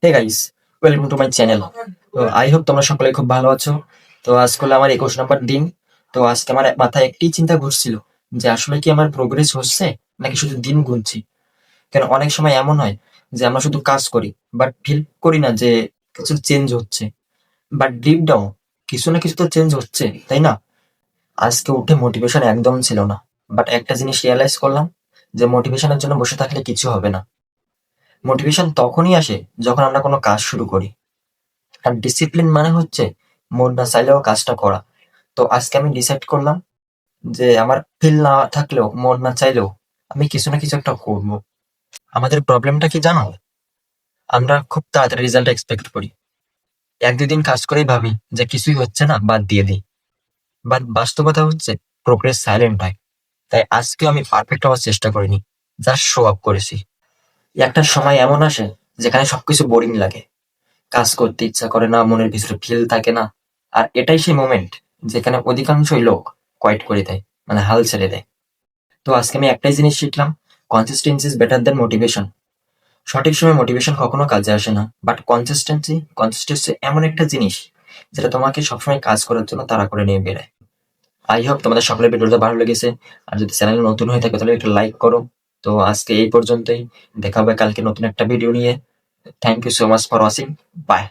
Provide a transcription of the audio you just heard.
Hey guys, welcome to my channel. তো I hope তোমরা সকলে খুব ভালো আছো। তো আজকে হলো আমার 21 নম্বর দিন। তো আজকে আমার মাথায় একটি চিন্তা ঘুরছিল যে আসলে কি আমার প্রোগ্রেস হচ্ছে নাকি শুধু দিন গুনছি। কেন অনেক সময় এমন হয় যে আমরা শুধু কাজ করি বাট ফিল করি না যে কিছু চেঞ্জ হচ্ছে, বাট ডিপ ডাউন কিছু না কিছু তো চেঞ্জ হচ্ছে, তাই না? আজকে উঠে মোটিভেশন একদম ছিল না, বাট একটা জিনিস রিয়েলাইজ করলাম যে মোটিভেশনের জন্য বসে থাকলে কিছু হবে না। মোটিভেশন তখনই আসে যখন আমরা কোনো কাজ শুরু করি। আর ডিসিপ্লিন মানে হচ্ছে মন না চাইলেও কাজটা করা। তো আজকে আমি ডিসাইড করলাম যে আমার ফিল না থাকলেও মন না চাইলেও আমি কিছু না কিছু একটা করবো। আমাদের প্রবলেমটা কি জানো? আমরা খুব তাড়াতাড়ি রেজাল্ট এক্সপেক্ট করি। এক দুদিন কাজ করেই ভাবি যে কিছুই হচ্ছে না, বাদ দিয়ে দিই। বাট বাস্তবতা হচ্ছে প্রোগ্রেস সাইলেন্ট হয়। তাই আজকেও আমি পারফেক্ট হওয়ার চেষ্টা করিনি, জাস্ট শো আপ করেছি। একটা সময় এমন আসে যেখানে সবকিছু বোরিং লাগে, কাজ করতে ইচ্ছা করে না, মনের ভিতরে ফিল থাকে না। আর এটাই সেই মোমেন্ট যেখানে অধিকাংশই লোক কোয়াইট করে দেয়, মানে হাল ছেড়ে দেয়। তো আজকে আমি একটাই জিনিস শিখলাম, consistency is better then motivation. সঠিক সময় মোটিভেশন কখনো কাজে আসে না, বাট কনসিস্টেন্সি এমন একটা জিনিস যেটা তোমাকে সবসময় কাজ করার জন্য তাড়া করে নিয়ে বেড়ায়। আই হোপ তোমাদের সকলের ভিডিওটা ভালো লেগেছে। আর যদি চ্যানেল নতুন হয়ে থাকে তাহলে একটু লাইক করো। তো আজকে এই পর্যন্তই, দেখা হবে কালকে নতুন একটা ভিডিও নিয়ে। Thank you so much for watching. By.